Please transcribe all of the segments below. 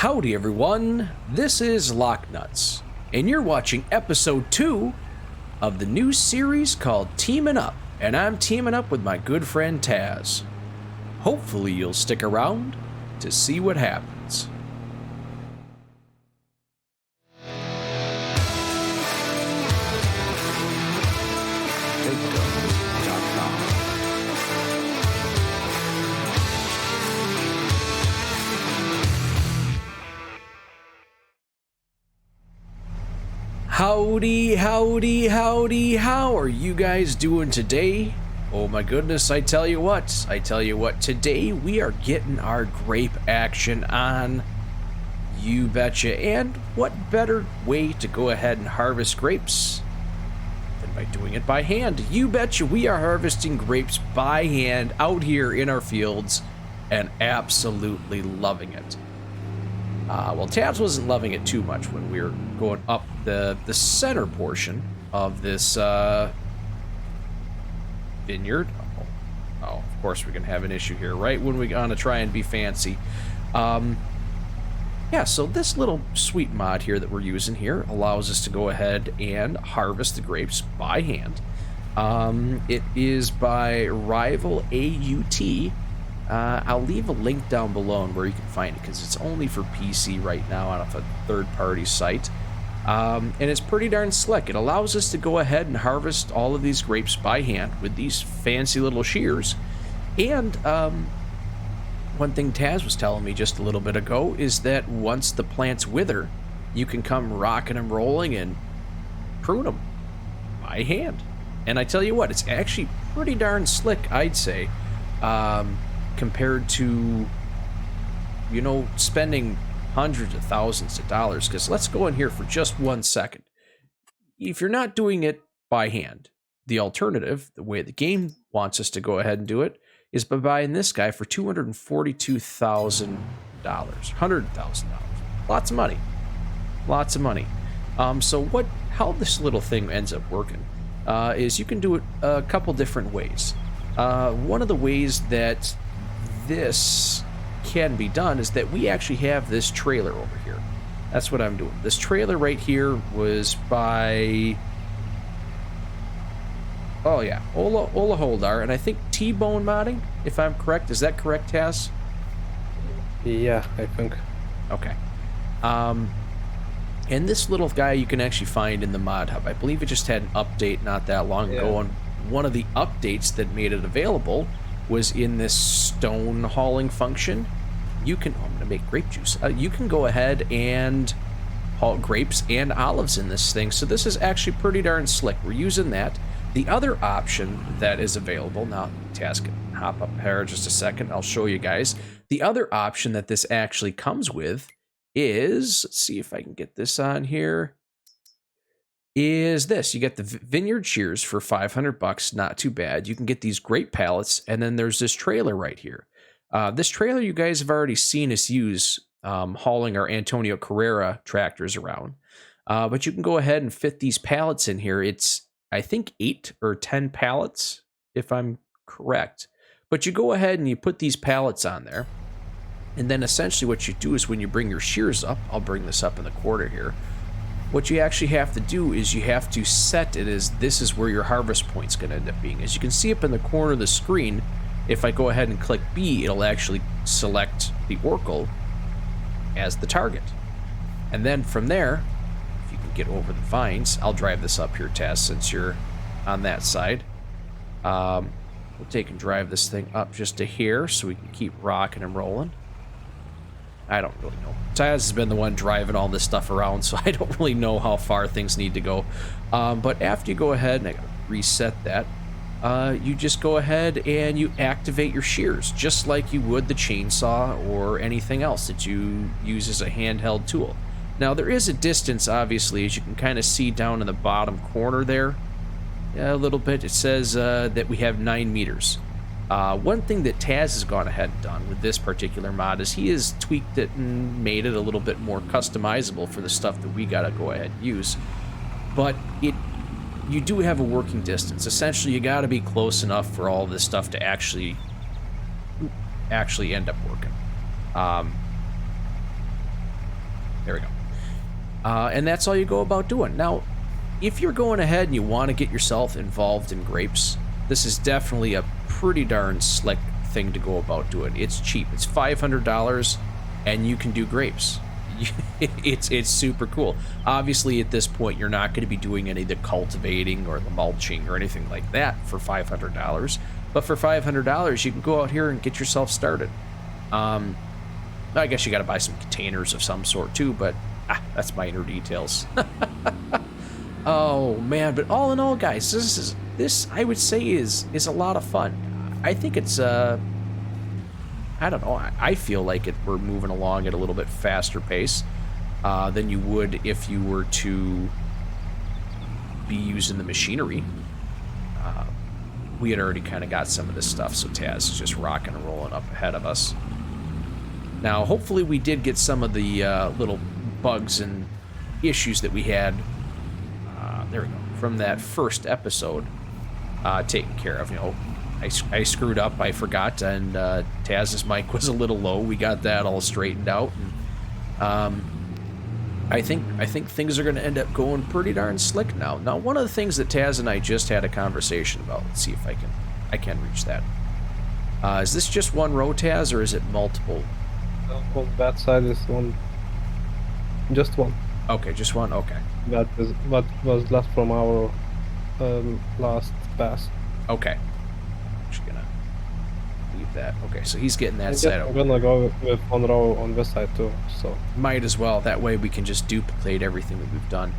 Howdy everyone, this is LockNutz, and you're watching episode 2 of the new series called Teaming Up, and I'm teaming up with my good friend Taz. Hopefully you'll stick around to see what happens. Howdy, howdy, howdy, how are you guys doing today? Oh my goodness, I tell you what, today we are getting our grape action on. You betcha, and what better way to go ahead and harvest grapes than by doing it by hand? You betcha, we are harvesting grapes by hand out here in our fields and absolutely loving it. Well, Taz wasn't loving it too much when we were going up the center portion of this vineyard. Oh, of course we're gonna have an issue here, right when we're gonna try and be fancy. Yeah, so this little sweet mod here that we're using here allows us to go ahead and harvest the grapes by hand. It is by Rival AUT. I'll leave a link down below where you can find it because it's only for PC right now on a third-party site. And it's pretty darn slick. It allows us to go ahead and harvest all of these grapes by hand with these fancy little shears. And one thing Taz was telling me just a little bit ago is that once the plants wither, you can come rocking and rolling and prune them by hand. And I tell you what, it's actually pretty darn slick, I'd say. Compared to, you know, spending hundreds of thousands of dollars. Because let's go in here for just 1 second. If you're not doing it by hand, the alternative, the way the game wants us to go ahead and do it, is by buying this guy for $242,000, $100,000. Lots of money. Lots of money. So how this little thing ends up working is you can do it a couple different ways. One of the ways that this can be done is that we actually have this trailer over here. That's what I'm doing. This trailer right here was by, oh yeah, Ola Holdar, and I think T-Bone modding, if I'm correct. Is that correct, Taz? Yeah, I think. Okay. And this little guy you can actually find in the mod hub. I believe it just had an update not that long ago, and one of the updates that made it available was in this stone hauling function. You can, I'm gonna make grape juice. You can go ahead and haul grapes and olives in this thing. So this is actually pretty darn slick. We're using that. The other option that is available, now Taz can hop up here just a second, I'll show you guys. The other option that this actually comes with is, let's see if I can get this on here, is this. You get the vineyard shears for $500, not too bad. You can get these grape pallets, and then there's this trailer right here. This trailer you guys have already seen us use hauling our Antonio Carrera tractors around. But you can go ahead and fit these pallets in here. It's, I think, 8 or 10 pallets, if I'm correct. But you go ahead and you put these pallets on there. And then essentially what you do is when you bring your shears up, I'll bring this up in the quarter here. What you actually have to do is you have to set it as this is where your harvest point's going to end up being. As you can see up in the corner of the screen, if I go ahead and click B, it'll actually select the Oracle as the target. And then from there, if you can get over the vines, I'll drive this up here, Taz, since you're on that side. We'll take and drive this thing up just to here so we can keep rocking and rolling. I don't really know. Taz has been the one driving all this stuff around, so I don't really know how far things need to go. But after you go ahead, and I gotta reset that, you just go ahead and you activate your shears, just like you would the chainsaw or anything else that you use as a handheld tool. Now, there is a distance, obviously, as you can kind of see down in the bottom corner there. A little bit. It says that we have 9 meters. One thing that Taz has gone ahead and done with this particular mod is he has tweaked it and made it a little bit more customizable for the stuff that we gotta go ahead and use. But you do have a working distance. Essentially, you gotta be close enough for all this stuff to actually end up working. There we go. And that's all you go about doing. Now, if you're going ahead and you want to get yourself involved in grapes, this is definitely a pretty darn slick thing to go about doing. It's cheap. It's $500, and you can do grapes. It's super cool. Obviously, at this point, you're not going to be doing any of the cultivating or the mulching or anything like that for $500. But for $500, you can go out here and get yourself started. I guess you got to buy some containers of some sort too, but that's minor details. Oh man! But all in all, guys, this I would say is a lot of fun. I think it's I don't know. I feel like we're moving along at a little bit faster pace than you would if you were to be using the machinery. We had already kind of got some of this stuff, so Taz is just rocking and rolling up ahead of us. Now, hopefully we did get some of the little bugs and issues that we had, there we go, from that first episode taken care of. You know, I screwed up, I forgot, and Taz's mic was a little low. We got that all straightened out, and I think things are going to end up going pretty darn slick now. Now, one of the things that Taz and I just had a conversation about, let's see if I can reach that. Is this just one row, Taz, or is it multiple? On that side is one, just one. Okay, just one. Okay. That is what was left from our last pass. Okay. Just gonna leave that. Okay, so he's getting that I side guess I'm over. gonna go with one row on this side too. So Might as well. That way we can just duplicate everything that we've done.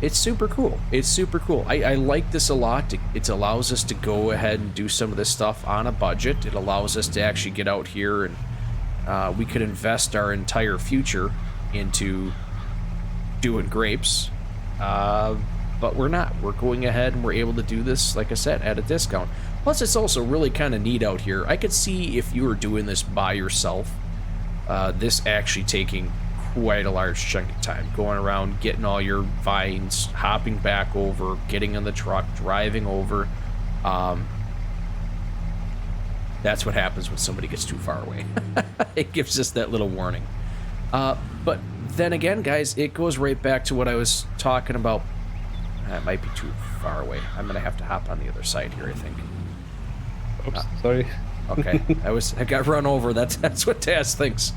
It's super cool. It's super cool. I like this a lot. It allows us to go ahead and do some of this stuff on a budget. It allows us to actually get out here and we could invest our entire future into doing grapes. But we're not. We're going ahead and we're able to do this, like I said, at a discount. Plus, it's also really kind of neat out here. I could see if you were doing this by yourself, this actually taking quite a large chunk of time, going around, getting all your vines, hopping back over, getting in the truck, driving over. That's what happens when somebody gets too far away. It gives us that little warning. But then again, guys, it goes right back to what I was talking about. That might be too far away. I'm gonna have to hop on the other side here, I think. oops, sorry. Okay, I got run over. That's what Taz thinks.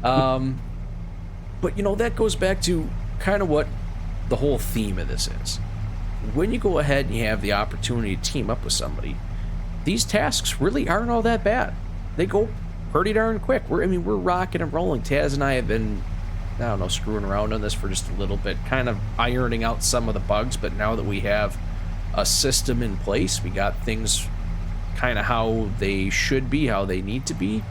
But you know, that goes back to kind of what the whole theme of this is. When you go ahead and you have the opportunity to team up with somebody, these tasks really aren't all that bad. They go pretty darn quick. We're rocking and rolling. Taz and I have been, I don't know, screwing around on this for just a little bit, kind of ironing out some of the bugs, but now that we have a system in place, we got things kind of how they should be, how they need to be.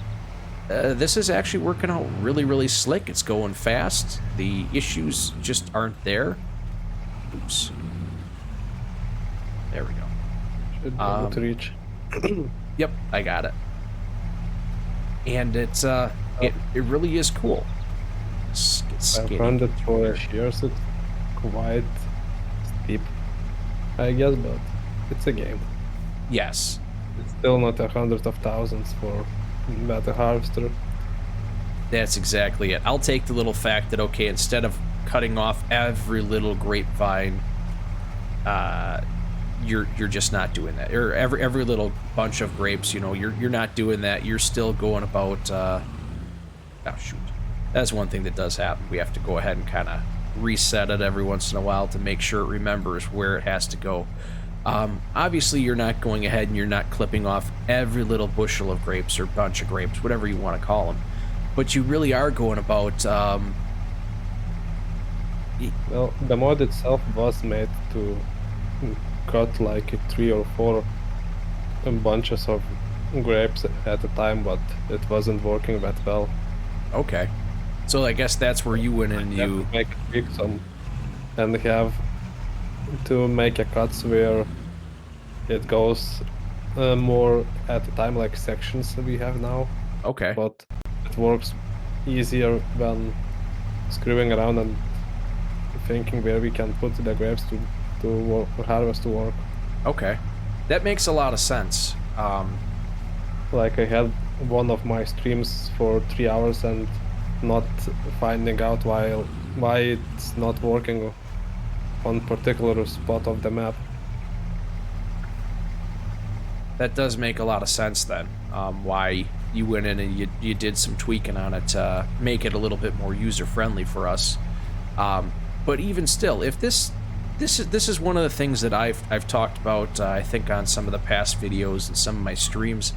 This is actually working out really, really slick. It's going fast. The issues just aren't there. Oops. There we go. Should be able to reach. Yep, I got it. And it's it really is cool. I found it for years. It's quite steep, I guess, but it's a game. Yes. It's still not hundreds of thousands for better harvester. That's exactly it. I'll take the little fact that, okay, instead of cutting off every little grapevine, you're just not doing that. Or every little bunch of grapes, you know, you're not doing that. You're still going about oh shoot. That's one thing that does happen. We have to go ahead and kind of reset it every once in a while to make sure it remembers where it has to go. Obviously, you're not going ahead and you're not clipping off every little bushel of grapes or bunch of grapes, whatever you want to call them. But you really are going about... well, the mod itself was made to cut like 3 or 4 bunches of grapes at a time, but it wasn't working that well. Okay. So I guess that's where you went in and you... make a big some and have to make a cuts where it goes more at a time, like sections we have now. Okay. But it works easier than screwing around and thinking where we can put the grapes to work, or harvest to work. Okay. That makes a lot of sense. Like I had one of my streams for 3 hours and not finding out why it's not working on particular spot of the map. That does make a lot of sense then. Why you went in and you did some tweaking on it to make it a little bit more user friendly for us. But even still, if this is one of the things that I've talked about, I think on some of the past videos and some of my streams,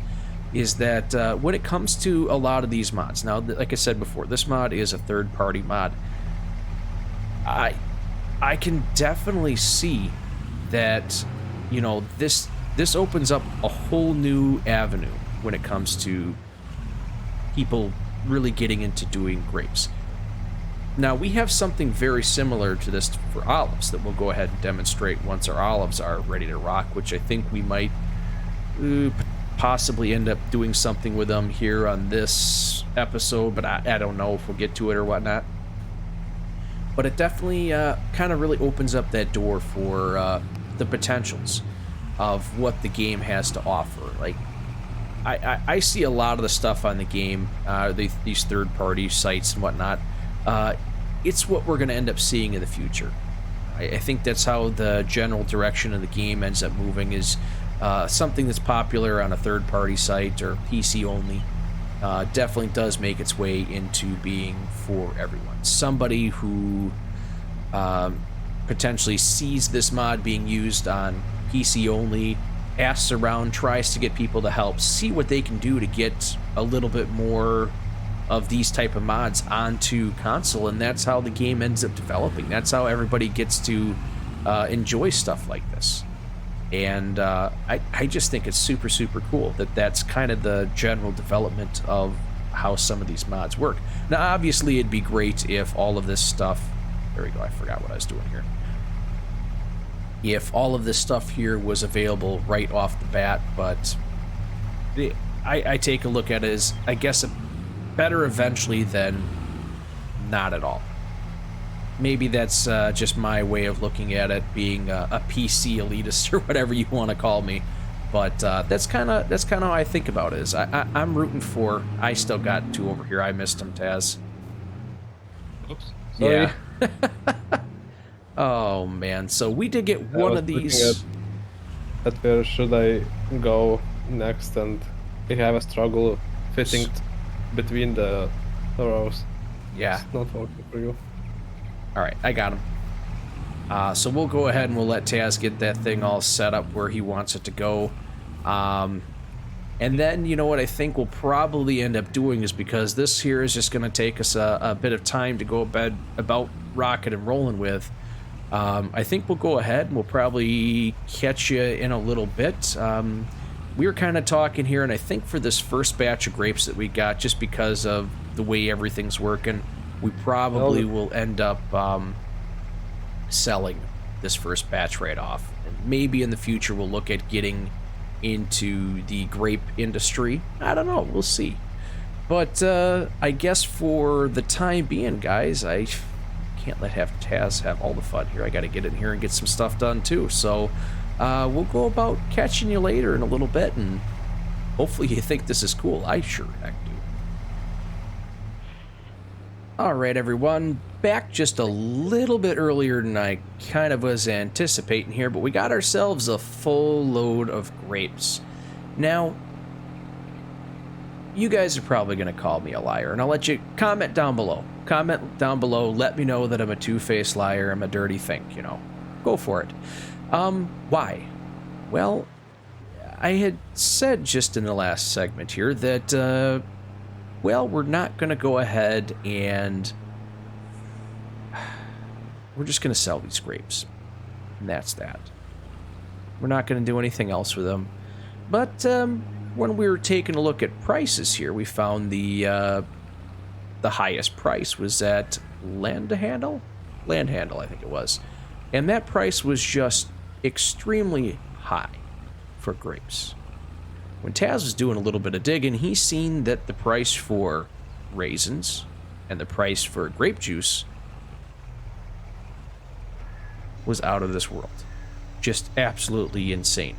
is that when it comes to a lot of these mods, now like I said before, this mod is a third-party mod. I can definitely see that, you know, this opens up a whole new avenue when it comes to people really getting into doing grapes. Now, we have something very similar to this for olives that we'll go ahead and demonstrate once our olives are ready to rock, which I think we might possibly end up doing something with them here on this episode, but I don't know if we'll get to it or whatnot. But it definitely kind of really opens up that door for the potentials of what the game has to offer. Like, I see a lot of the stuff on the game, these third-party sites and whatnot. It's what we're going to end up seeing in the future. I think that's how the general direction of the game ends up moving, is something that's popular on a third-party site or PC only definitely does make its way into being for everyone. Somebody who potentially sees this mod being used on PC only, asks around, tries to get people to help, see what they can do to get a little bit more of these type of mods onto console, and that's how the game ends up developing. That's how everybody gets to enjoy stuff like this. And I just think it's super, super cool that that's kind of the general development of how some of these mods work. Now, obviously, it'd be great if all of this stuff... There we go, I forgot what I was doing here. If all of this stuff here was available right off the bat, but I take a look at it as, I guess, better eventually than not at all. Maybe that's just my way of looking at it, being a PC elitist or whatever you want to call me. But that's kind of how I think about it. Is I'm rooting for... I still got two over here. I missed them, Taz. Oops. Sorry. Yeah. Oh man. So we did get one of these. At where should I go next, and I have a struggle fitting between the rows. Yeah. It's not working for you. All right, I got him. So we'll go ahead and we'll let Taz get that thing all set up where he wants it to go. And then, you know what I think we'll probably end up doing is, because this here is just going to take us a bit of time to go about rocking and rolling with, I think we'll go ahead and we'll probably catch you in a little bit. We were kind of talking here, and I think for this first batch of grapes that we got, just because of the way everything's working, we probably will end up selling this first batch right off. And maybe in the future we'll look at getting into the grape industry. I don't know, we'll see. But I guess for the time being, guys, I can't let Taz have all the fun here. I got to get in here and get some stuff done too. So we'll go about catching you later in a little bit, and hopefully you think this is cool. I sure heck do. Alright everyone, back just a little bit earlier than I kind of was anticipating here, but we got ourselves a full load of grapes. Now, you guys are probably going to call me a liar, and I'll let you comment down below. Comment down below, let me know that I'm a two-faced liar, I'm a dirty think, you know. Go for it. Why? Well, I had said just in the last segment here that, well, we're not going to go ahead and we're just going to sell these grapes. And that's that. We're not going to do anything else with them. But when we were taking a look at prices here, we found the highest price was at Land Handle, I think it was. And that price was just extremely high for grapes. When Taz was doing a little bit of digging, he seen that the price for raisins and the price for grape juice was out of this world. Just absolutely insane.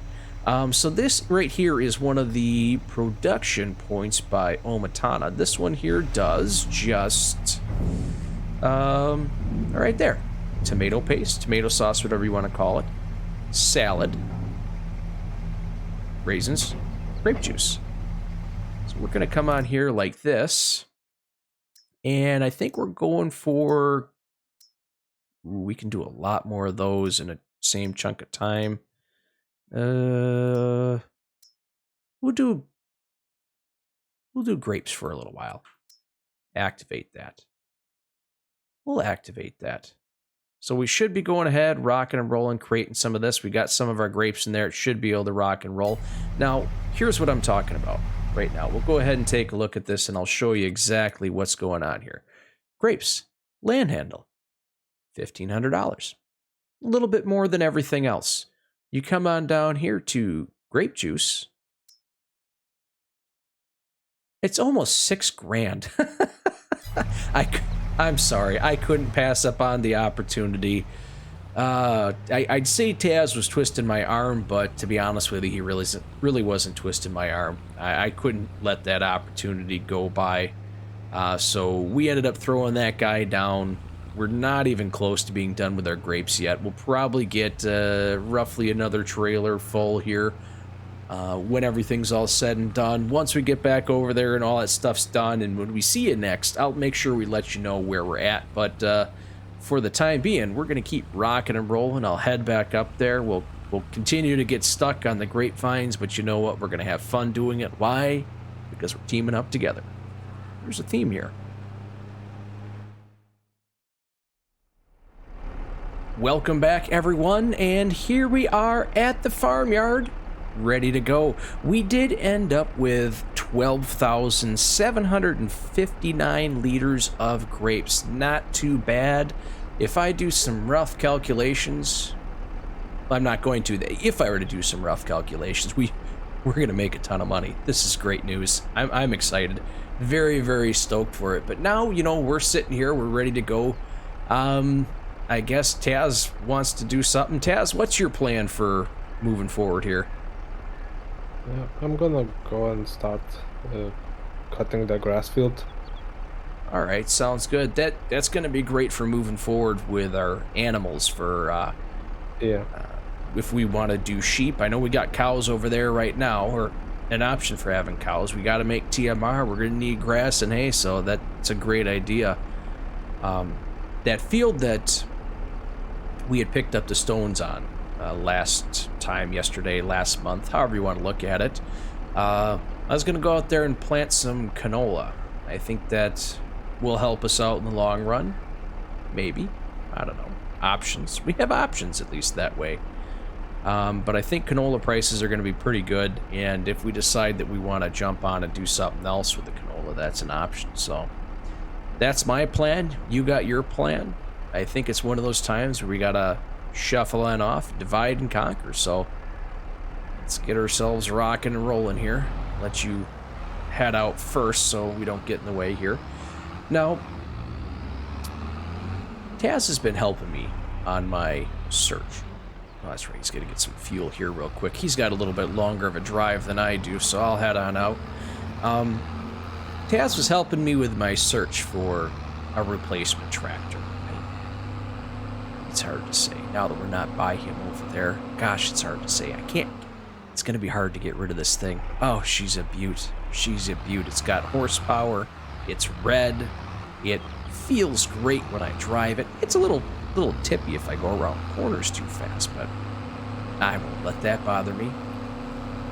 So this right here is one of the production points by Omatana. This one here does just, right there. Tomato paste, tomato sauce, whatever you want to call it. Salad. Raisins. Grape juice. So we're going to come on here like this. And I think we're going for... Ooh, we can do a lot more of those in a same chunk of time. We'll do grapes for a little while. Activate that. We'll activate that. So we should be going ahead, rocking and rolling, creating some of this. We got some of our grapes in there. It should be able to rock and roll. Now, here's what I'm talking about right now. We'll go ahead and take a look at this, and I'll show you exactly what's going on here. Grapes, land handle, $1,500. A little bit more than everything else. You come on down here to grape juice. It's almost $6,000. I'm sorry, I couldn't pass up on the opportunity. I'd say Taz was twisting my arm, but to be honest with you, he really wasn't twisting my arm. I couldn't let that opportunity go by. So we ended up throwing that guy down. We're not even close to being done with our grapes yet. We'll probably get roughly another trailer full here when everything's all said and done. Once we get back over there and all that stuff's done, and when we see you next, I'll make sure we let you know where we're at. But for the time being, we're going to keep rocking and rolling. I'll head back up there. We'll continue to get stuck on the grapevines, but you know what? We're going to have fun doing it. Why? Because we're teaming up together. There's a theme here. Welcome back, everyone, and here we are at the farmyard, ready to go. We did end up with 12,759 liters of grapes. Not too bad. If I do some rough calculations, I'm not going to. If I were to do some rough calculations, we're going to make a ton of money. This is great news. I'm excited. Very, very stoked for it. But now, you know, we're sitting here. We're ready to go. I guess Taz wants to do something. Taz, what's your plan for moving forward here? Yeah, I'm gonna go and start cutting the grass field. All right, sounds good. That's gonna be great for moving forward with our animals. For if we want to do sheep, I know we got cows over there right now, or an option for having cows. We got to make TMR. We're gonna need grass and hay, so that's a great idea. That field that we had picked up the stones on last month, however you want to look at it. I was going to go out there and plant some canola. I think that will help us out in the long run. Maybe. I don't know. Options. We have options, at least that way. But I think canola prices are going to be pretty good, and if we decide that we want to jump on and do something else with the canola, that's an option. So that's my plan. You got your plan. I think it's one of those times where we gotta shuffle on off, divide and conquer. So let's get ourselves rocking and rolling here. Let you head out first so we don't get in the way here. Now, Taz has been helping me on my search. Oh, that's right. He's gonna get some fuel here real quick. He's got a little bit longer of a drive than I do, so I'll head on out. Taz was helping me with my search for a replacement tractor. It's hard to say now that we're not by him over there. Gosh, it's hard to say. I can't. It's going to be hard to get rid of this thing. Oh, she's a beaut. She's a beaut. It's got horsepower. It's red. It feels great when I drive it. It's a little tippy if I go around corners too fast, but I won't let that bother me.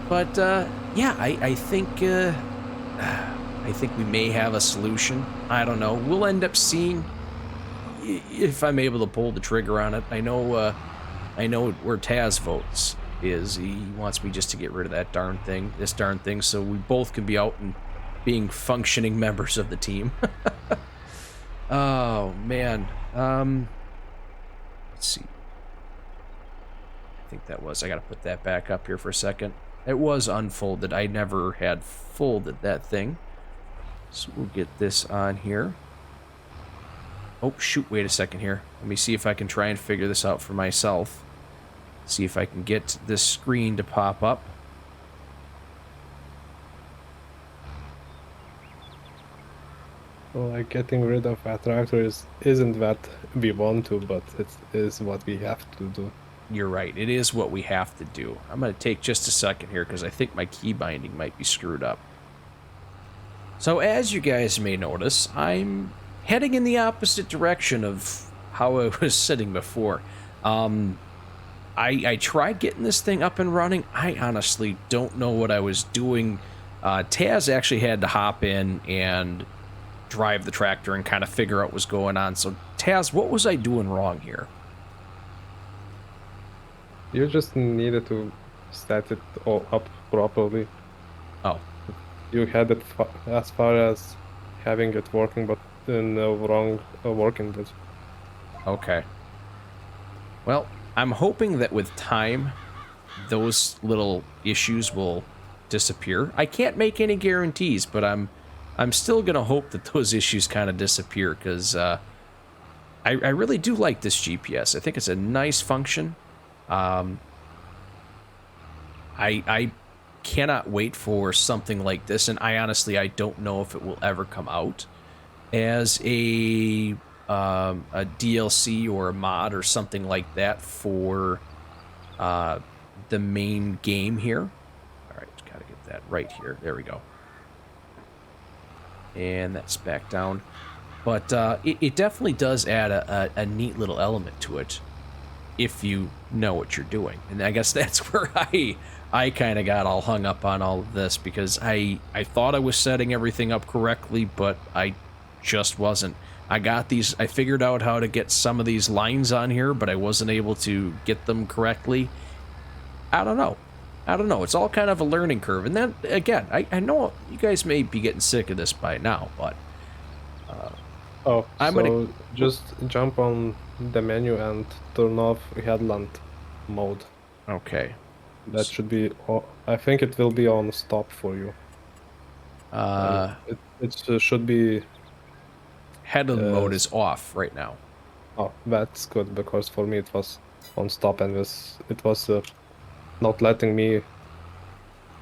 But yeah, I think we may have a solution. I don't know. We'll end up seeing if I'm able to pull the trigger on it. I know where Taz votes is. He wants me just to get rid of that this darn thing, so we both can be out and being functioning members of the team. Oh man. Let's see. I think that was. I gotta put that back up here for a second. It was unfolded. I never had folded that thing. So we'll get this on here. Oh, shoot, wait a second here. Let me see if I can try and figure this out for myself. See if I can get this screen to pop up. like getting rid of attractors isn't what we want to, but it is what we have to do. You're right. It is what we have to do. I'm going to take just a second here because I think my key binding might be screwed up. So as you guys may notice, I'm heading in the opposite direction of how I was sitting before. I tried getting this thing up and running. I honestly don't know what I was doing. Taz actually had to hop in and drive the tractor and kind of figure out what's going on. So Taz, what was I doing wrong here? You just needed to set it all up properly. Oh. You had it as far as having it working, but in the wrong working it. Okay. Well, I'm hoping that with time, those little issues will disappear. I can't make any guarantees, but I'm still gonna hope that those issues kind of disappear because I really do like this GPS. I think it's a nice function. I cannot wait for something like this, and I honestly don't know if it will ever come out as a DLC or a mod or something like that for the main game here. All right, gotta get that right here. There we go. And that's back down. But it definitely does add a neat little element to it if you know what you're doing. And I guess that's where I kind of got all hung up on all of this because I thought I was setting everything up correctly, but I just wasn't. I figured out how to get some of these lines on here, but I wasn't able to get them correctly. I don't know. It's all kind of a learning curve. And then, again, I know you guys may be getting sick of this by now, but... I'm gonna just jump on the menu and turn off headlamp mode. Okay. That should be... I think it will be on stop for you. It should be... Headlamp mode is off right now. Oh, that's good, because for me it was on stop and it was not letting me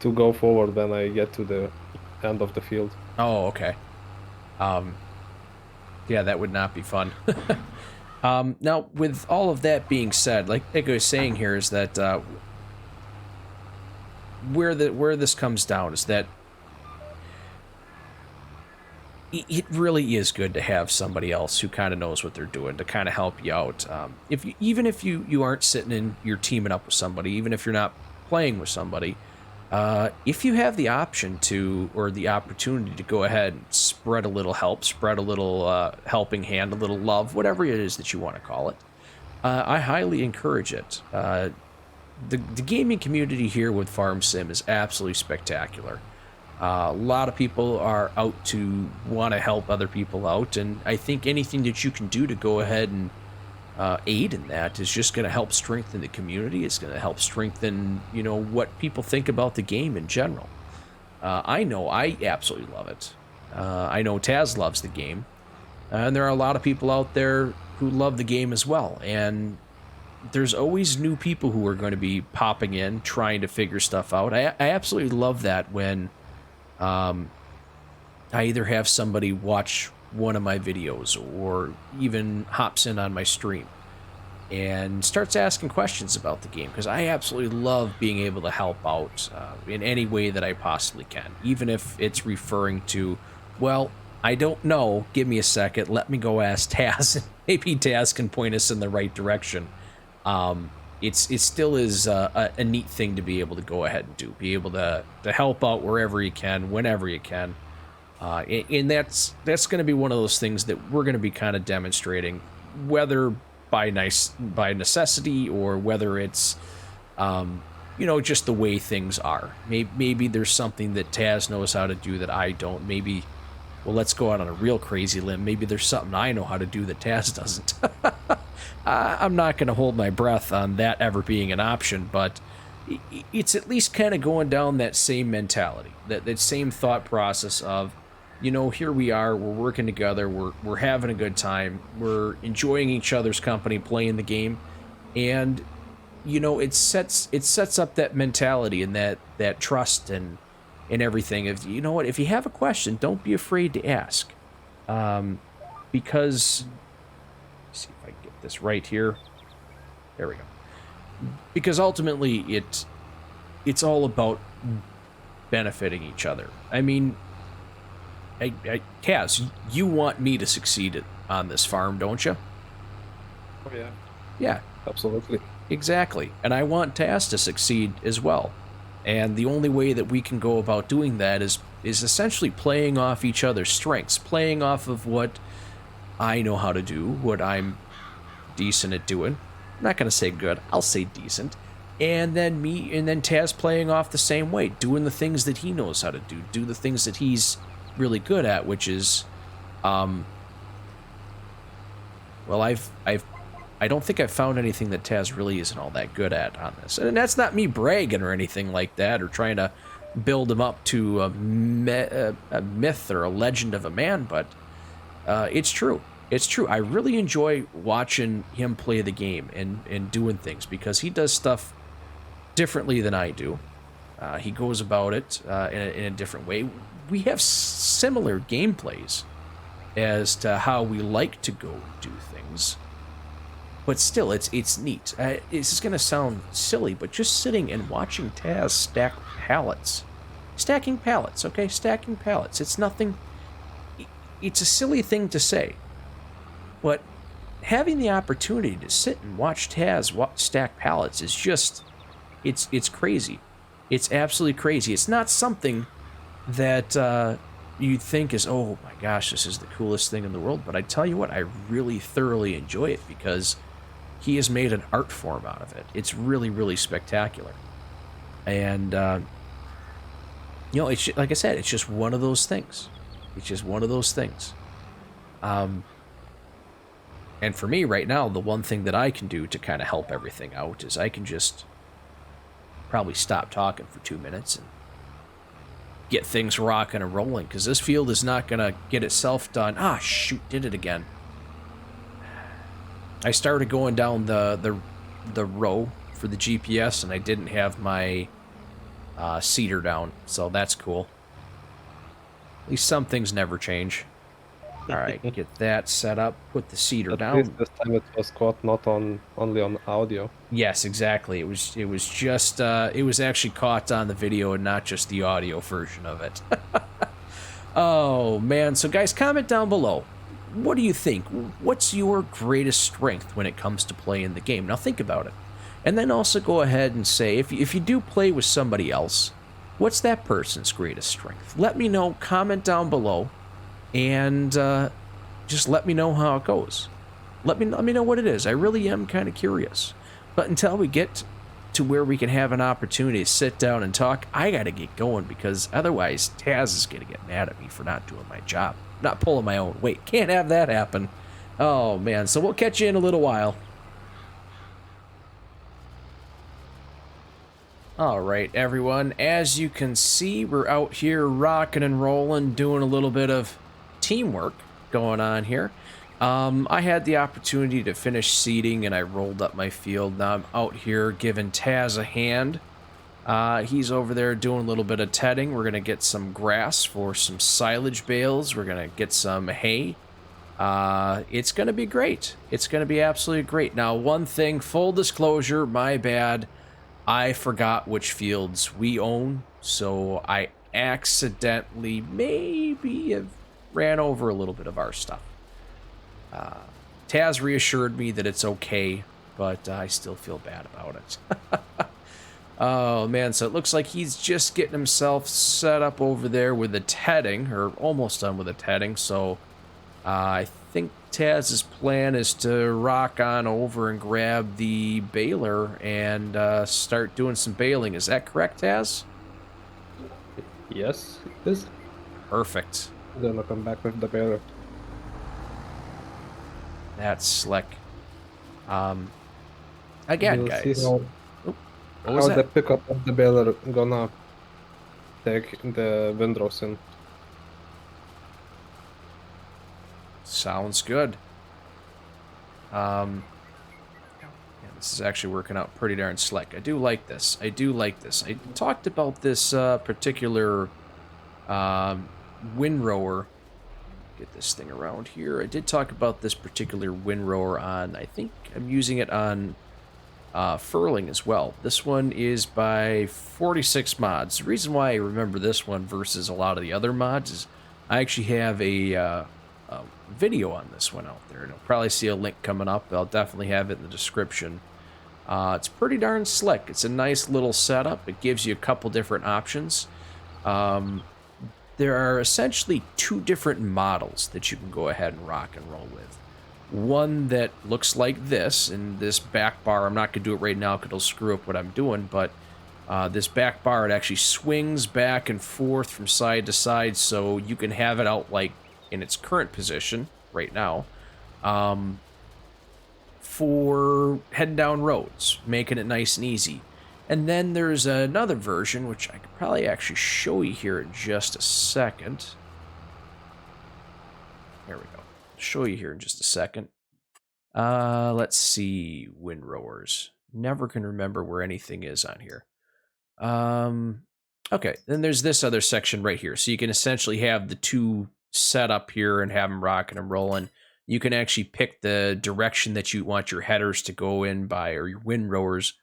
to go forward when I get to the end of the field. Oh, okay. Yeah, that would not be fun. Now, with all of that being said, like I was saying here, is that where this comes down is that it really is good to have somebody else who kind of knows what they're doing to kind of help you out. Even if you aren't sitting in, you're teaming up with somebody, even if you're not playing with somebody, if you have the option to, or the opportunity to go ahead and spread a little help, spread a little helping hand, a little love, whatever it is that you want to call it, I highly encourage it. The gaming community here with Farm Sim is absolutely spectacular. A lot of people are out to want to help other people out, and I think anything that you can do to go ahead and aid in that is just going to help strengthen the community. It's going to help strengthen, what people think about the game in general. I know I absolutely love it. I know Taz loves the game, and there are a lot of people out there who love the game as well, and there's always new people who are going to be popping in, trying to figure stuff out. I absolutely love that when I either have somebody watch one of my videos or even hops in on my stream and starts asking questions about the game, because I absolutely love being able to help out in any way that I possibly can, even if it's referring to, well, I don't know, give me a second, let me go ask Taz. Maybe Taz can point us in the right direction. It still is a neat thing to be able to go ahead and do, be able to help out wherever you can, whenever you can. And that's going to be one of those things that we're going to be kind of demonstrating, whether by necessity or whether it's, just the way things are. Maybe there's something that Taz knows how to do that I don't. Maybe, well, let's go out on a real crazy limb. Maybe there's something I know how to do that Taz doesn't. I'm not going to hold my breath on that ever being an option, but it's at least kind of going down that same mentality, that same thought process of, here we are, we're working together, we're having a good time, we're enjoying each other's company, playing the game, and it sets up that mentality and that trust and everything. If if you have a question, don't be afraid to ask. Because, let's see if I can get this right here. There we go. Because ultimately, it's all about benefiting each other. I mean, Kaz, you want me to succeed on this farm, don't you? Oh, yeah. Yeah. Absolutely. Exactly. And I want Taz to succeed as well. And the only way that we can go about doing that is essentially playing off each other's strengths, playing off of what I know how to do, what I'm decent at doing. I'm not going to say good, I'll say decent. And then Taz playing off the same way, doing the things that he knows how to do the things that he's really good at, which is, well, I don't think I've found anything that Taz really isn't all that good at on this. And that's not me bragging or anything like that, or trying to build him up to a myth or a legend of a man, but it's true. It's true. I really enjoy watching him play the game and doing things, because he does stuff differently than I do. He goes about it in a different way. We have similar gameplays as to how we like to go and do things. But still, it's neat. This is going to sound silly, but just sitting and watching Taz stack pallets. Stacking pallets, okay? Stacking pallets. It's nothing... It's a silly thing to say. But having the opportunity to sit and watch Taz stack pallets is just... It's crazy. It's absolutely crazy. It's not something that you think is, oh my gosh, this is the coolest thing in the world. But I tell you what, I really thoroughly enjoy it, because he has made an art form out of it. It's really, really spectacular. And, you know, it's like I said, it's just one of those things. It's just one of those things. And for me right now, the one thing that I can do to kind of help everything out is I can just probably stop talking for 2 minutes and get things rocking and rolling, because this field is not going to get itself done. Ah, shoot, did it again. I started going down the row for the GPS, and I didn't have my seeder down, so that's cool. At least some things never change. All right, get that set up. Put the seeder down. At least this time it was caught not only on audio. Yes, exactly. It was just it was actually caught on the video and not just the audio version of it. Oh man! So guys, comment down below. What do you think? What's your greatest strength when it comes to playing the game? Now think about it. And then also go ahead and say, if you do play with somebody else, what's that person's greatest strength? Let me know, comment down below, and just let me know how it goes. Let me know what it is. I really am kind of curious. But until we get to where we can have an opportunity to sit down and talk, I got to get going, because otherwise Taz is going to get mad at me for not doing my job. Not pulling my own weight. Can't have that happen. Oh, man. So we'll catch you in a little while. All right, everyone. As you can see, we're out here rocking and rolling, doing a little bit of teamwork going on here. I had the opportunity to finish seeding, and I rolled up my field. Now I'm out here giving Taz a hand. He's over there doing a little bit of tedding. We're going to get some grass for some silage bales. We're going to get some hay. It's going to be great. It's going to be absolutely great. Now, one thing, full disclosure, my bad. I forgot which fields we own, so I accidentally maybe have ran over a little bit of our stuff. Taz reassured me that it's okay, but I still feel bad about it. Oh, man, so it looks like he's just getting himself set up over there with the tedding, or almost done with the tedding, so I think Taz's plan is to rock on over and grab the baler and start doing some baling. Is that correct, Taz? Yes, it is. Perfect. Then I'll come back with the baler. That's slick. Again, We'll guys. see how the pickup of the baler gonna take the windrows in. Sounds good. Yeah, this is actually working out pretty darn slick. I do like this. I do like this. I talked about this particular windrower. get this thing around here. I did talk about this particular windrower on, I think I'm using it on furling as well. This one is by 46 mods. The reason why I remember this one versus a lot of the other mods is I actually have a video on this one out there. And you'll probably see a link coming up. I'll definitely have it in the description. It's pretty darn slick. It's a nice little setup. It gives you a couple different options. There are essentially two different models that you can go ahead and rock and roll with. One that looks like this, and this back bar, I'm not going to do it right now because it'll screw up what I'm doing, but this back bar, it actually swings back and forth from side to side, so you can have it out like in its current position right now for heading down roads, making it nice and easy. And then there's another version, which I could probably actually show you here in just a second. There we go. Show you here in just a second. Let's see, windrowers. Never can remember where anything is on here. Okay, then there's this other section right here. So you can essentially have the two set up here and have them rocking and rolling. You can actually pick the direction that you want your headers to go in by, or your windrowers,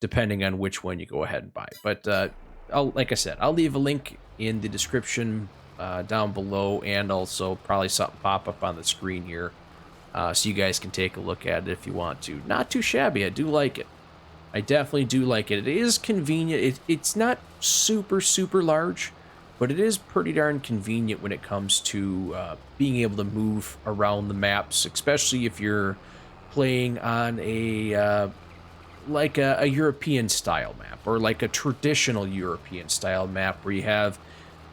depending on which one you go ahead and buy. But like I said, I'll leave a link in the description down below, and also probably something pop up on the screen here, so you guys can take a look at it if you want to. Not too shabby. I do like it. I definitely do like it. It is convenient. It's not super large, but it is pretty darn convenient when it comes to being able to move around the maps, especially if you're playing on a like a European style map, or like a traditional European style map where you have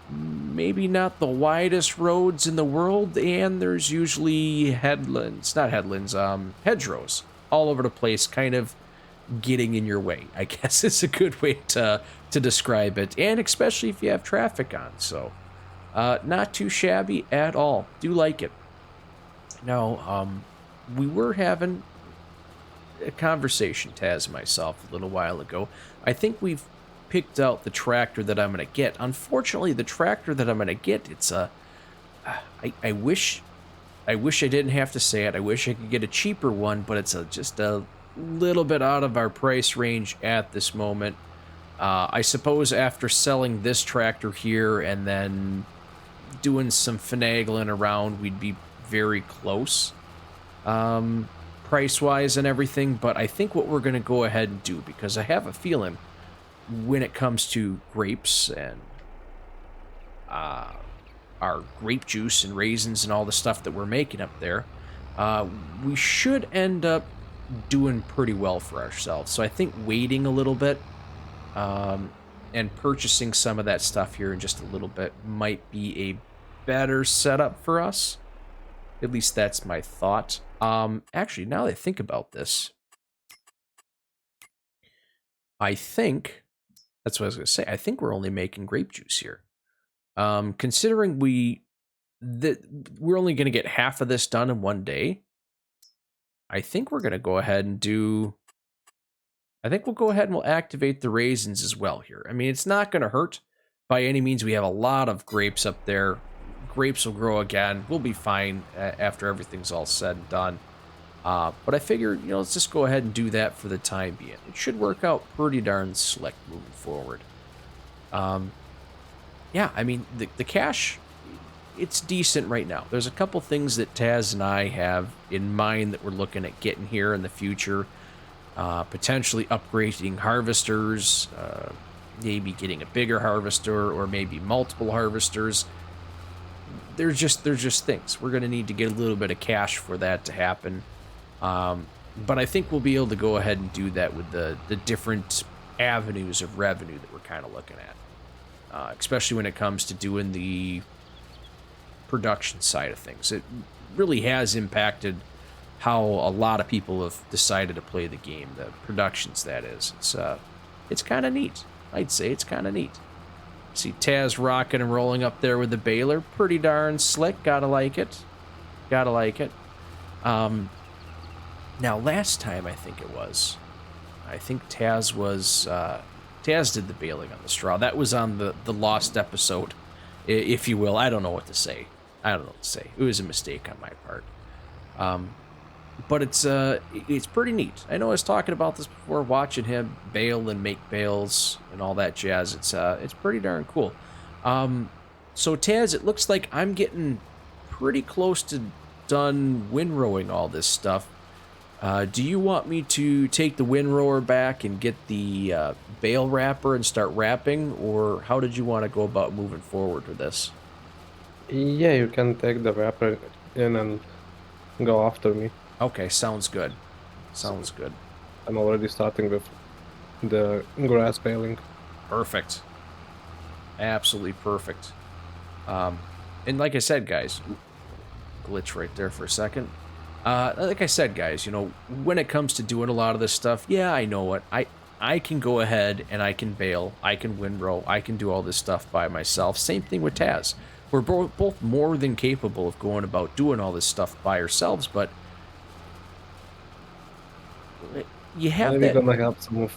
maybe not the widest roads in the world, and there's usually hedgerows all over the place, kind of getting in your way, I guess is a good way to describe it, and especially if you have traffic on. So not too shabby at all. Do like it. Now, we were having a conversation, Taz and myself, a little while ago. I think we've picked out the tractor that I'm going to get. Unfortunately, the tractor that I'm going to get, it's a... I wish I didn't have to say it. I wish I could get a cheaper one, but it's just a little bit out of our price range at this moment. I suppose after selling this tractor here and then doing some finagling around, we'd be very close price-wise and everything. But I think what we're going to go ahead and do, because I have a feeling when it comes to grapes and our grape juice and raisins and all the stuff that we're making up there, we should end up doing pretty well for ourselves. So I think waiting a little bit and purchasing some of that stuff here in just a little bit might be a better setup for us. At least that's my thought. Actually, now that I think about this, I think that's what I was going to say. I think we're only making grape juice here. Considering we're only going to get half of this done in one day, I think we're going to go ahead and we'll activate the raisins as well here. I mean, it's not going to hurt by any means. We have a lot of grapes up there. Grapes will grow again. We'll be fine after everything's all said and done. But I figure, let's just go ahead and do that for the time being. It should work out pretty darn slick moving forward. Yeah, I mean, the cash, it's decent right now. There's a couple things that Taz and I have in mind that we're looking at getting here in the future. Potentially upgrading harvesters, maybe getting a bigger harvester, or maybe multiple harvesters. They're just things. We're going to need to get a little bit of cash for that to happen. But I think we'll be able to go ahead and do that with the different avenues of revenue that we're kind of looking at. Especially when it comes to doing the production side of things. It really has impacted how a lot of people have decided to play the game. The productions, that is. It's kind of neat. I'd say it's kind of neat. See Taz rocking and rolling up there with the baler. Pretty darn slick. Gotta like it. Gotta like it. Now, last time I think Taz was... Taz did the baling on the straw. That was on the lost episode, if you will. I don't know what to say. I don't know what to say. It was a mistake on my part. But it's pretty neat. I know I was talking about this before, watching him bail and make bales and all that jazz. It's pretty darn cool. So Taz, it looks like I'm getting pretty close to done windrowing all this stuff. Do you want me to take the windrower back and get the bale wrapper and start wrapping, or how did you want to go about moving forward with this? Yeah, you can take the wrapper in and go after me. Okay, sounds good. Sounds good. I'm already starting with the grass baling. Perfect. Absolutely perfect. And like I said, guys, glitch right there for a second. Like I said, guys, you know, when it comes to doing a lot of this stuff, yeah, I know what. I can go ahead and I can bale, I can windrow, I can do all this stuff by myself. Same thing with Taz. We're both more than capable of going about doing all this stuff by ourselves, but you have Maybe that. gonna have some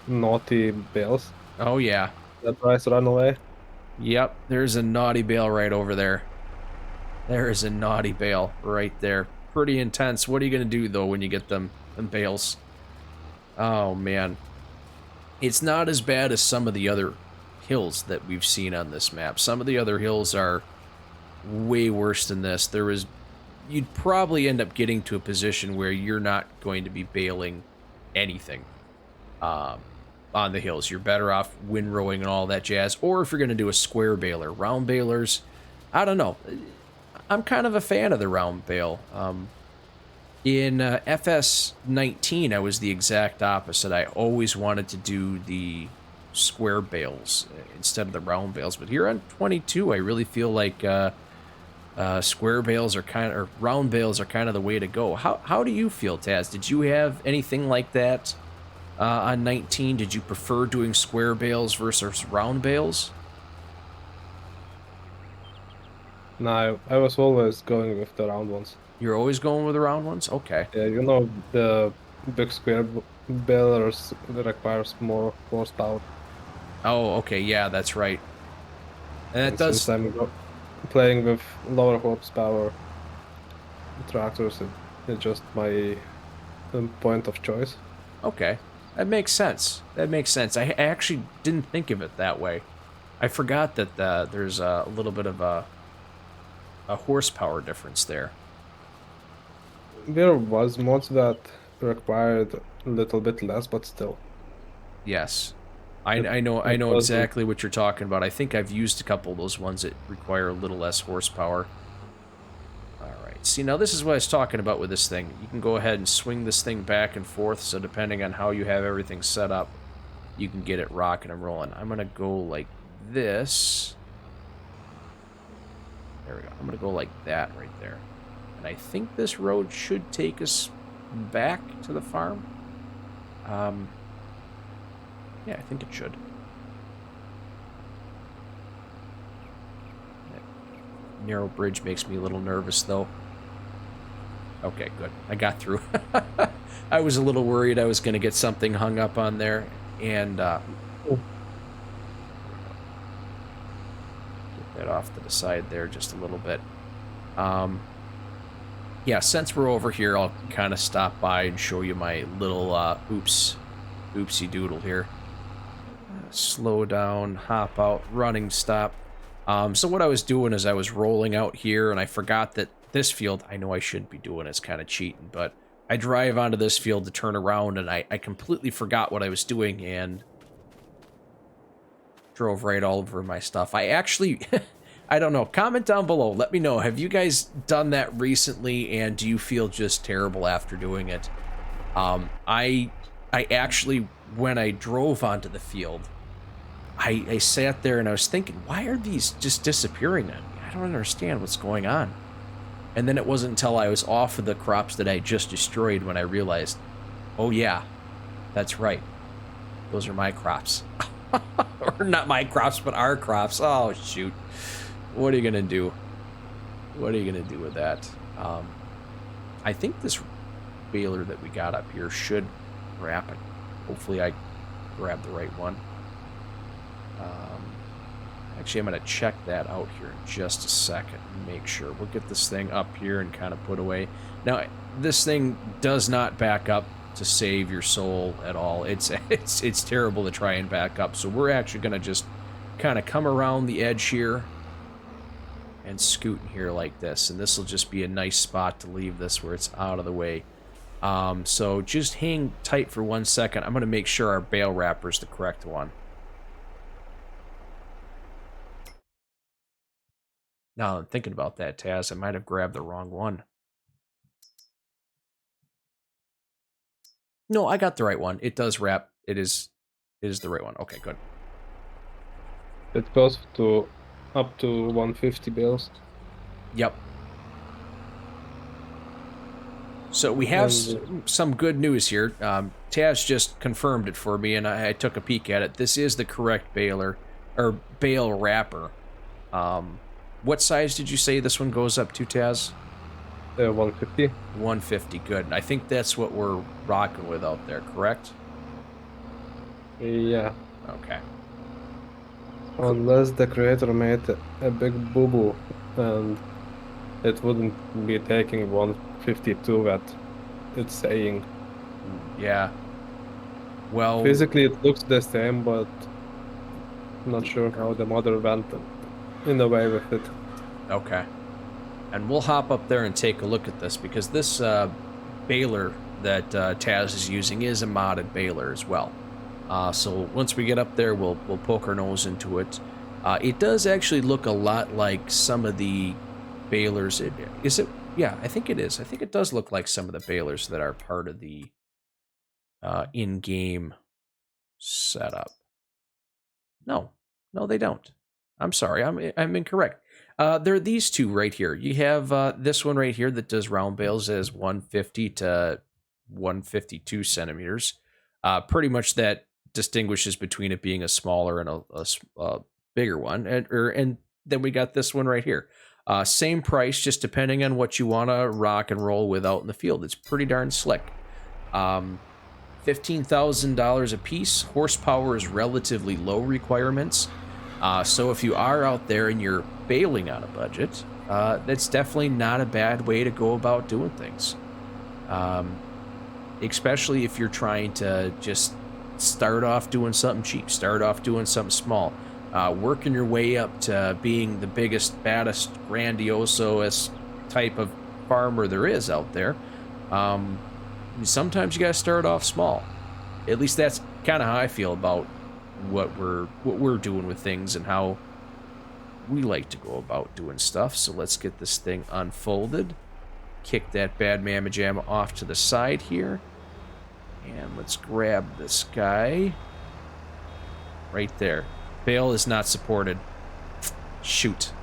naughty bales Oh, yeah. that tries to run away. Yep, there's a naughty bale right over there. There is a naughty bale right there. Pretty intense. What are you going to do, though, when you get them bales? Oh, man. It's not as bad as some of the other hills that we've seen on this map. Some of the other hills are way worse than this. You'd probably end up getting to a position where you're not going to be baling anything on the hills. You're better off windrowing and all that jazz. Or if you're going to do a square baler. Round balers, I don't know. I'm kind of a fan of the round bale. In FS19, I was the exact opposite. I always wanted to do the square bales instead of the round bales. But here on 22, I really feel like square bales are or round bales are kind of the way to go. How do you feel, Taz? Did you have anything like that on 19? Did you prefer doing square bales versus round bales? No, I was always going with the round ones. You're always going with the round ones? Okay. Yeah, you know, the big square balers requires more horsepower. Oh, okay, yeah, that's right. And that does. Since I'm playing with lower horsepower tractors, it's just my point of choice. Okay, that makes sense. That makes sense. I actually didn't think of it that way. I forgot that there's a little bit of a horsepower difference there. There was mods that required a little bit less, but still. Yes, I know exactly what you're talking about. I think I've used a couple of those ones that require a little less horsepower. All right. See, now this is what I was talking about with this thing. You can go ahead and swing this thing back and forth, so depending on how you have everything set up, you can get it rocking and rolling. I'm going to go like this. There we go. I'm going to go like that right there. And I think this road should take us back to the farm. Yeah, I think it should. That narrow bridge makes me a little nervous, though. Okay, good. I got through. I was a little worried I was going to get something hung up on there, and get that off to the side there just a little bit. Yeah, since we're over here, I'll kind of stop by and show you my little oopsie doodle here. Slow down, hop out, running stop. So what I was doing is I was rolling out here, and I forgot that this field, I know I shouldn't be doing, it's kind of cheating, but I drive onto this field to turn around, and I completely forgot what I was doing, and drove right all over my stuff. I actually, I don't know, comment down below, let me know, have you guys done that recently, and do you feel just terrible after doing it? I actually, when I drove onto the field, I sat there and I was thinking, why are these just disappearing on me? I don't understand what's going on. And then it wasn't until I was off of the crops that I just destroyed when I realized, oh yeah, that's right. Those are my crops. Or not my crops, but our crops. Oh, shoot. What are you going to do? What are you going to do with that? I think this baler that we got up here should wrap it. Hopefully I grabbed the right one. Actually, I'm going to check that out here in just a second and make sure. We'll get this thing up here and kind of put away. Now, this thing does not back up to save your soul at all. It's terrible to try and back up. So we're actually going to just kind of come around the edge here and scoot in here like this. And this will just be a nice spot to leave this where it's out of the way. So just hang tight for 1 second. I'm going to make sure our bail wrapper is the correct one. Now I'm thinking about that, Taz, I might have grabbed the wrong one. No, I got the right one. It does wrap. It is the right one. Okay, good. It goes to up to 150 bales. Yep. So we have some good news here. Taz just confirmed it for me, and I took a peek at it. This is the correct bail wrapper. What size did you say this one goes up to, Taz? 150. 150, good. And I think that's what we're rocking with out there, correct? Yeah. Okay. Unless the creator made a big boo-boo, and it wouldn't be taking 152 that it's saying. Yeah. Well, physically it looks the same, but I'm not sure how the model went in a way with it. Okay. And we'll hop up there and take a look at this, because this baler that Taz is using is a modded baler as well. So once we get up there, we'll poke our nose into it. It does actually look a lot like some of the balers. Is it? Yeah, I think it is. I think it does look like some of the balers that are part of the in-game setup. No, they don't. I'm sorry, I'm incorrect. There are these two right here. You have this one right here that does round bales as 150 to 152 centimeters. Pretty much that distinguishes between it being a smaller and a bigger one. And then we got this one right here. Same price, just depending on what you want to rock and roll with out in the field. It's pretty darn slick. $15,000 a piece. Horsepower is relatively low requirements. So if you are out there and you're bailing on a budget, that's definitely not a bad way to go about doing things. Especially if you're trying to just start off doing something cheap, start off doing something small, working your way up to being the biggest, baddest, grandiosest type of farmer there is out there. Sometimes you gotta start off small. At least that's kind of how I feel about what we're doing with things and how we like to go about doing stuff. So let's get this thing unfolded, kick that bad mamma jamma off to the side here, and let's grab this guy right there. Bale is not supported. Shoot.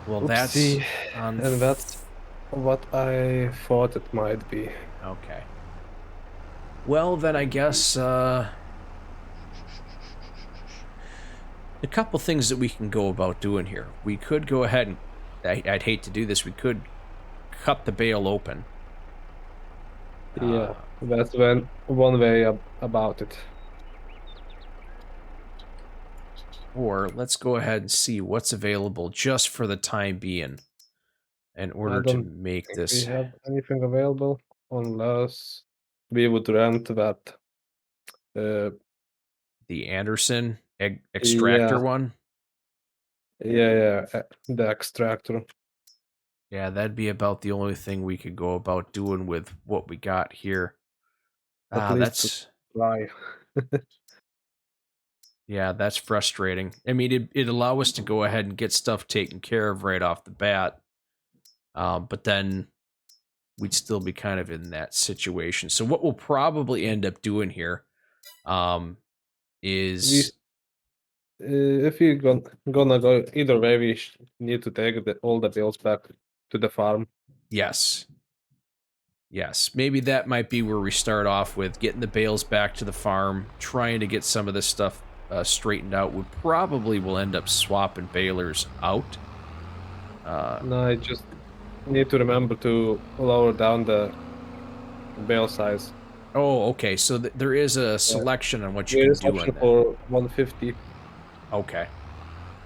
Well, Oopsie. and that's what I thought it might be. Okay. Well, then I guess a couple things that we can go about doing here. We could go ahead and, I'd hate to do this, we could cut the bale open. Yeah, that's one way about it. Or let's go ahead and see what's available just for the time being in order to make this. We have anything available unless we would rent that. The Anderson extractor one? Yeah, the extractor. Yeah, that'd be about the only thing we could go about doing with what we got here. That's right. Yeah, that's frustrating. I mean, it'd allow us to go ahead and get stuff taken care of right off the bat. But then we'd still be kind of in that situation. So what we'll probably end up doing here is... if you're gonna go either way, we need to take all the bales back to the farm. Yes. Maybe that might be where we start off with getting the bales back to the farm, trying to get some of this stuff straightened out. We probably will end up swapping balers out. No, I just need to remember to lower down the bale size. Oh, okay. So there is a selection on what you There can is do option on that. for 150. Okay.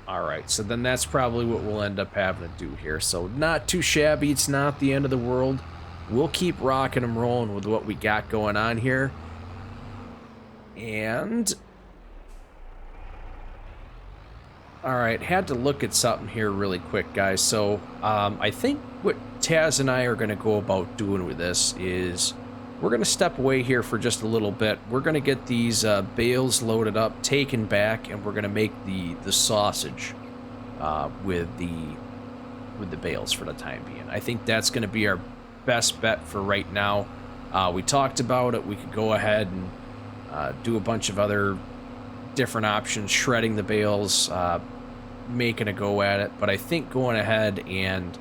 All right. So then that's probably what we'll end up having to do here. So not too shabby. It's not the end of the world. We'll keep rocking and rolling with what we got going on here. And all right, had to look at something here really quick, guys. So I think what Taz and I are going to go about doing with this is we're going to step away here for just a little bit. We're going to get these bales loaded up, taken back, and we're going to make the sausage with the bales for the time being. I think that's going to be our best bet for right now. We talked about it. We could go ahead and do a bunch of other different options, shredding the bales, making a go at it, but I think going ahead and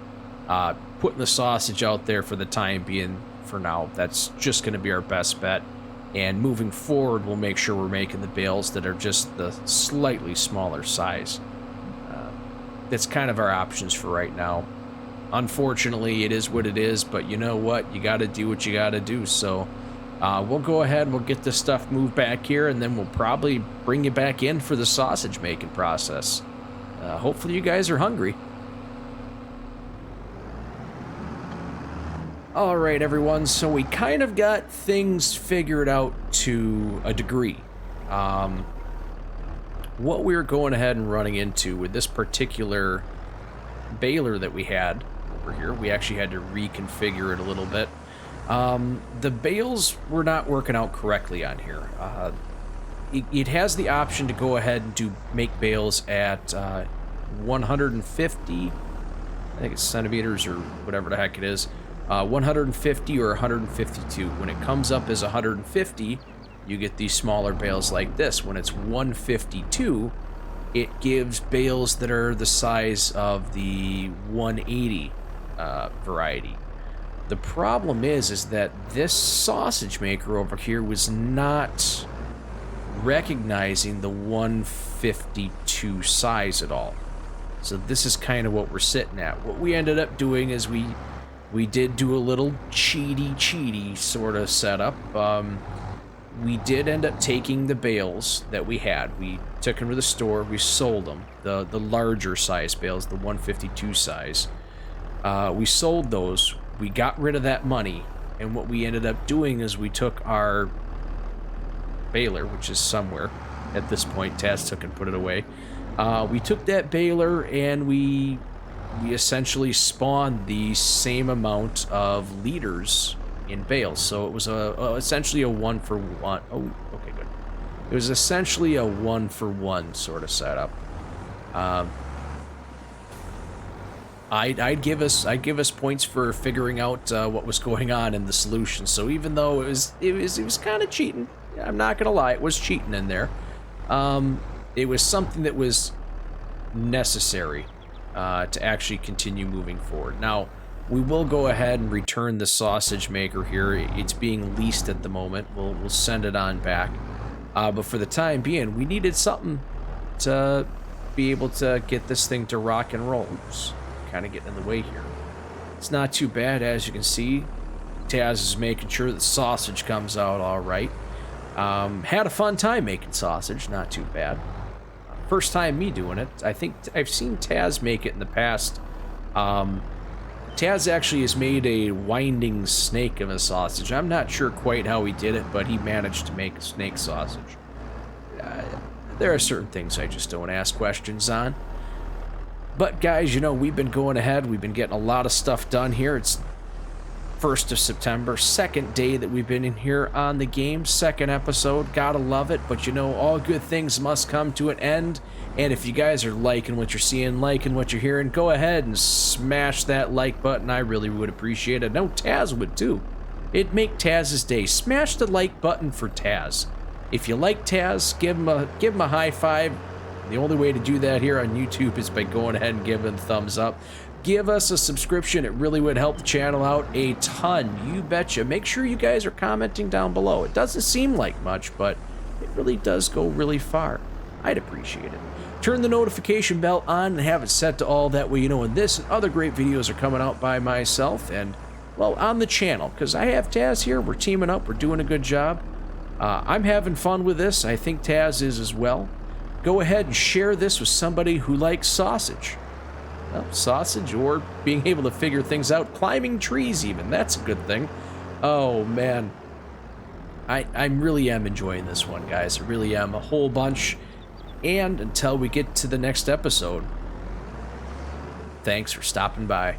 putting the sausage out there for the time being, for now, that's just going to be our best bet. And moving forward, we'll make sure we're making the bales that are just the slightly smaller size. That's kind of our options for right now. Unfortunately, it is what it is, but you know what? You got to do what you got to do. So we'll go ahead and we'll get this stuff moved back here, and then we'll probably bring you back in for the sausage making process. Hopefully you guys are hungry. All right, everyone, so we kind of got things figured out to a degree. What we were going ahead and running into with this particular baler that we had over here, we actually had to reconfigure it a little bit. The bales were not working out correctly on here. It has the option to go ahead and make bales at 150, I think it's centimeters or whatever the heck it is, 150 or 152. When it comes up as 150, you get these smaller bales like this. When it's 152, it gives bales that are the size of the 180 variety. The problem is that this sausage maker over here was not recognizing the 152 size at all. So this is kind of what we're sitting at. What we ended up doing is we did do a little cheaty sort of setup. We did end up taking the bales that we had. We took them to the store. We sold them, the larger size bales, the 152 size. We sold those. We got rid of that money, and what we ended up doing is we took our baler, which is somewhere at this point. Taz took and put it away. We took that baler and we essentially spawned the same amount of liters in bales. So it was essentially a 1-for-1. Oh, okay, good. It was essentially a 1-for-1 sort of setup. I'd give us points for figuring out what was going on in the solution. So even though it was kind of cheating, I'm not gonna lie, it was cheating in there. It was something that was necessary to actually continue moving forward. Now, we will go ahead and return the sausage maker here. It's being leased at the moment. We'll send it on back. But for the time being, we needed something to be able to get this thing to rock and roll. Oops, kind of getting in the way here. It's not too bad, as you can see. Taz is making sure the sausage comes out all right. Had a fun time making sausage, not too bad. First time me doing it. I think I've seen Taz make it in the past. Taz actually has made a winding snake of a sausage. I'm not sure quite how he did it, but he managed to make a snake sausage. There are certain things I just don't ask questions on. But guys, you know, we've been going ahead. We've been getting a lot of stuff done here. It's 1st of September, second day that we've been in here on the game, second episode. Gotta love it, but you know, all good things must come to an end. And if you guys are liking what you're seeing, liking what you're hearing, go ahead and smash that like button. I really would appreciate it. I know Taz would too. It'd make Taz's day. Smash the like button for Taz. If you like Taz, give him a high five. The only way to do that here on YouTube is by going ahead and giving a thumbs up. Give us a subscription. It really would help the channel out a ton. You betcha. Make sure you guys are commenting down below. It doesn't seem like much, but it really does go really far. I'd appreciate it. Turn the notification bell on and have it set to all. That way you know when this and other great videos are coming out by myself. And well, on the channel, because I have Taz here. We're teaming up. We're doing a good job. I'm having fun with this. I think Taz is as well. Go ahead and share this with somebody who likes sausage. Well, sausage or being able to figure things out. Climbing trees even. That's a good thing. Oh, man. I really am enjoying this one, guys. I really am. A whole bunch. And until we get to the next episode, thanks for stopping by.